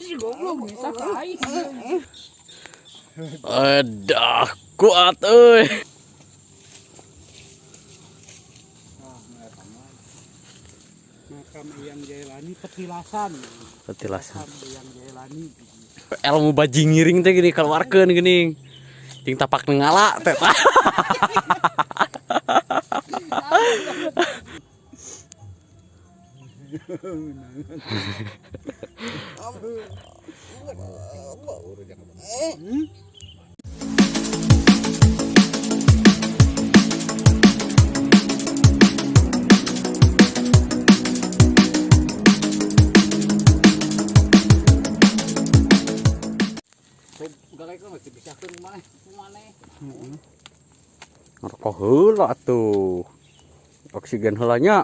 Si goblok bisa kai. Adah, kuat euy. Makam Eyang Jailani petilasan. Petilasan. Makam Eyang Jailani. Ilmu bajing ngiring teh gini keluarkeun geuning. Ting tapak ngala teh. Galek masih bisa ke rumah mana? Ngerokok heula atuh. Oksigen heulanya.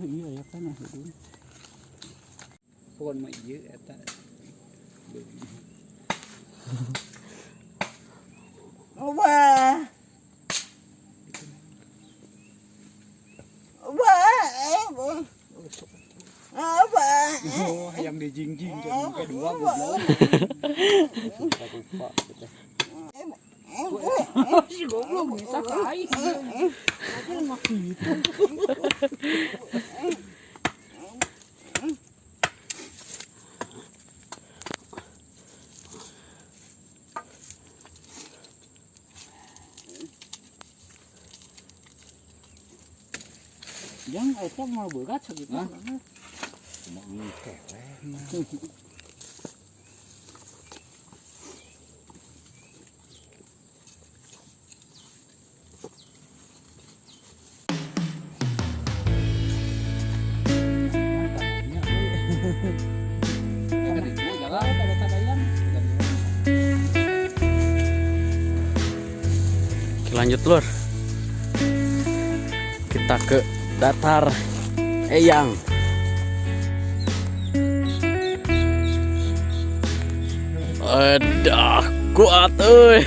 Iya ya kan itu. Pohon mah ieu eta. Wah. Oh, yang dijingjing jadi kedua goblok. Lupa kita. Si goblok bisa kai. Aku mah gitu. Yang eta mau berat segitu. Mau ngikeh. Lanjut lur. Kita ke datar Eyang. Adah, kuat euy.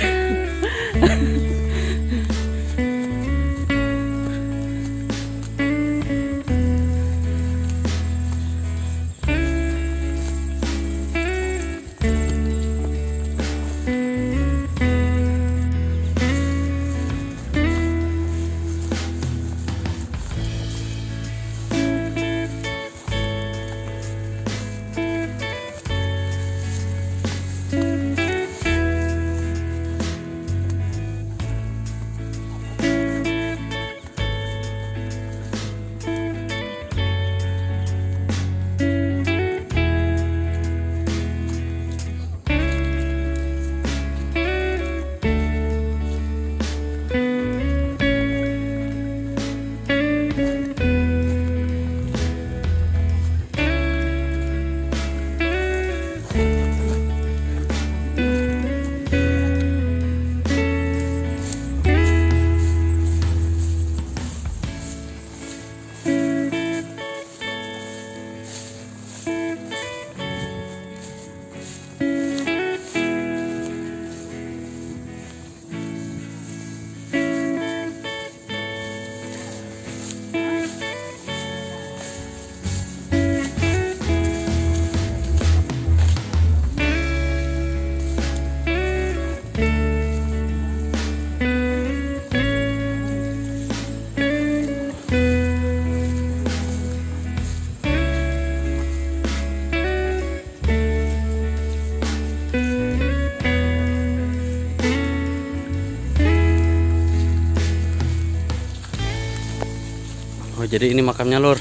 Oh, jadi ini makamnya lur.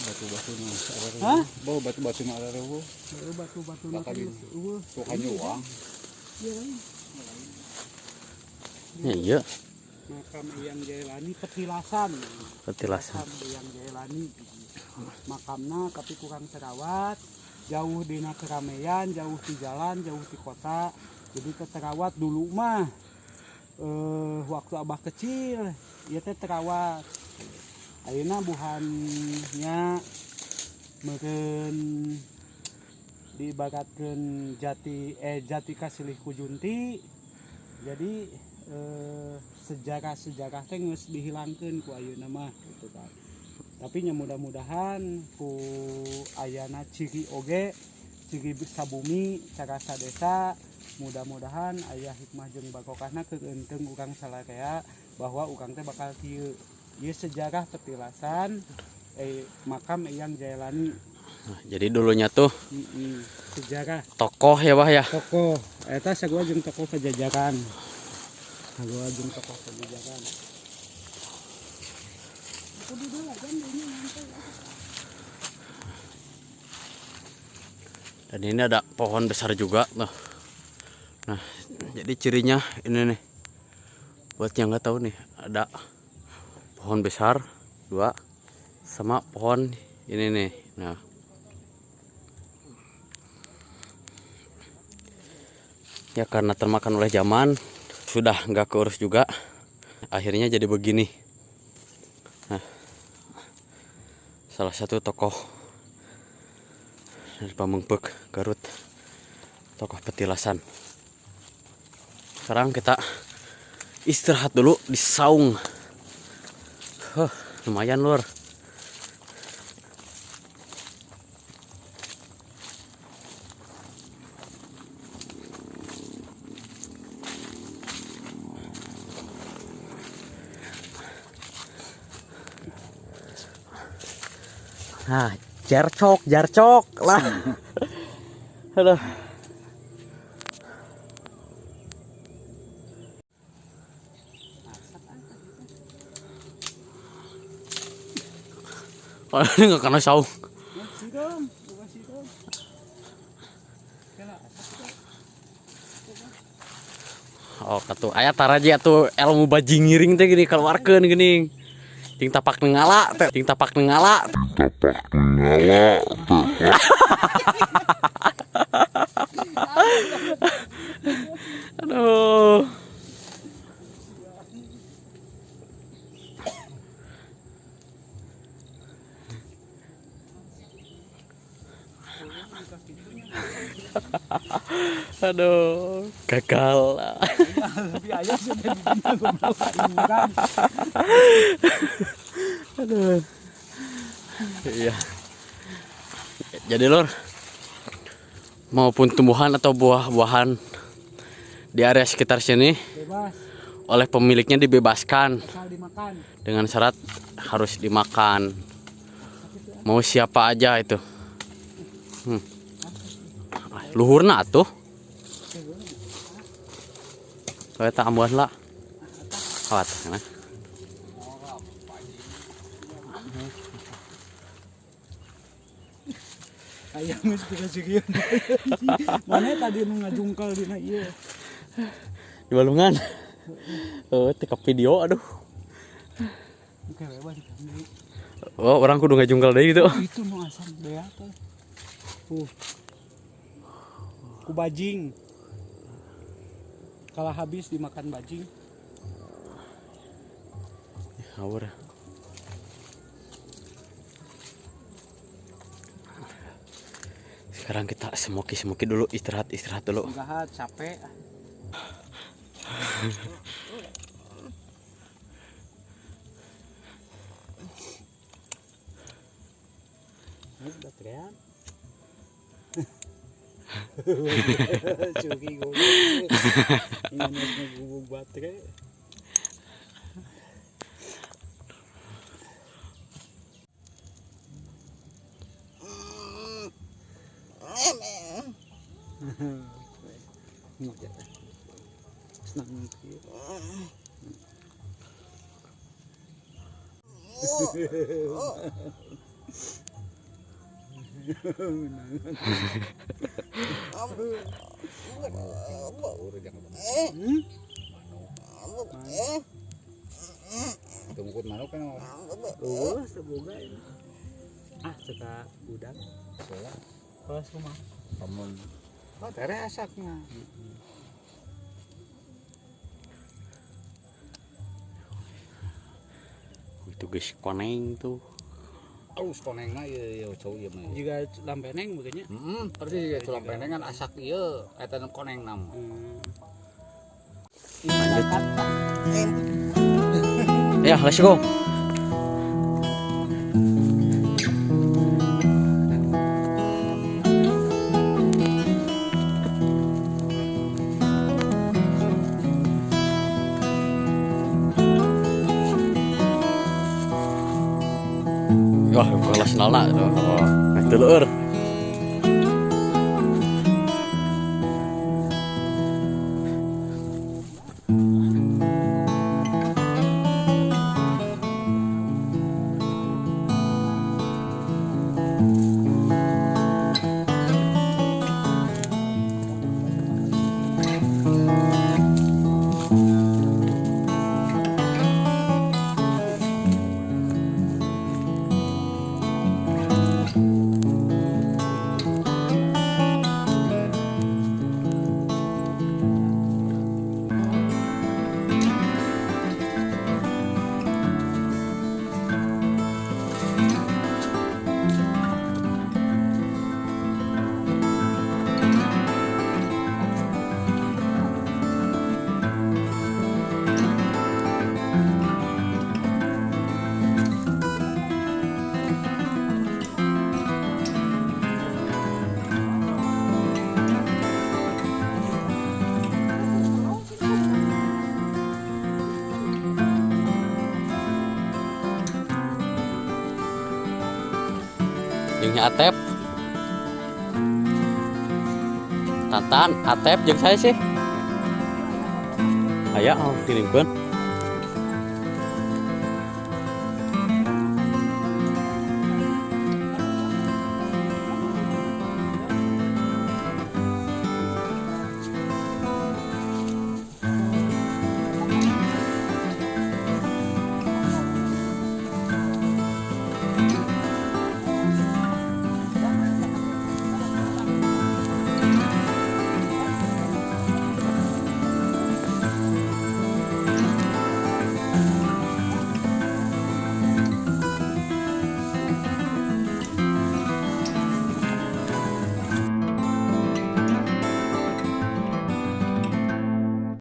Batu-batu nu sareng. Hah? Bau batu-batu nu ada rewo. Batu-batu Bakal eueuh. ini. Tukangnya uang. Ya, iya. Makam Eyang Jailani petilasan. Petilasan. Makam Eyang Jailani. Makamna tapi kurang terawat. Jauh dina keramaian, jauh di jalan, jauh di kota. Jadi terawat dulu mah. Waktu abah kecil ieu teh terawat. Ayeuna buhannya meureun diibaratkeun jati kasilih ku Junti. Jadi sejarah teh geus dihilangkeun ku ayeuna mah gitu kan. Tapi nya mudah-mudahan ku ayana ciri oge ciri sabumi carasa desa, mudah-mudahan aya hikmah jeung barokahna keur eunteng urang salarea bahwa urang teh bakal kieu. Ieu sejarah petilasan makam Eyang Jaelani. Nah, jadi dulunya tuh Sejarah tokoh ya bah ya. tokoh eta sagua jeung tokoh Pajajaran. Sagua jeung tokoh Pajajaran. Dan ini ada pohon besar juga tuh. Nah, jadi cirinya ini nih. Buat yang nggak tahu nih, ada pohon besar 2 sama pohon ini nih. Nah, ya karena termakan oleh zaman, sudah nggak keurus juga, akhirnya jadi begini. Nah, salah satu tokoh dari Pamengpeuk Garut, tokoh petilasan. Sekarang kita istirahat dulu di saung. Lumayan lur. Nah, jarcok lah. Aduh. Oh, ini nggak kena saung. Oh, katu aya taraji atuh ilmu bajing ngiring teh gini keluarkeun geuning. Ting tapak nengala teh, ting tapak nengala. Aduh. Aduh, gagal. Lebih ayah sudah dibilang Aduh. Iya. Jadi lor, maupun tumbuhan atau buah-buahan di area sekitar sini bebas oleh pemiliknya dibebaskan asal dimakan. dengan syarat harus dimakan. Mau siapa aja itu. Luhurna atuh. Kayak tak ambuhan lah. Kawat, nah. Ayam geus dikasih mana tadi nu ngajungkal dina ieu. Di balungan. Tika video aduh. Oke, bebas dikasih. Oh, orang kudu ngajungkal deui gitu. Itu nu asam bea teh. Ku bajing. Kalau habis dimakan bajing. Ngawur. Sekarang kita semoki dulu, istirahat dulu. Istirahat, capek. Baterai. Cuki goblok. Ini ngegubuk baterai. Senang gitu. Tungkut manuk kan. Oh, seboga ini. Suka udang. Kelas rumah. Pamun. Oh, tere asaknya. Itu guys koneng tuh. Aus koneng mah ieu cowok ieu mah. Juga lampeneng begini. Persis culang peneng kan asak ieu eta koneng nam. Lanjut. Ya, let's go. Wah, kelas nalna itu. Nah, telur. Jeung Atep, Tatan, Atep jeung saya sih. Aya kirimkeun.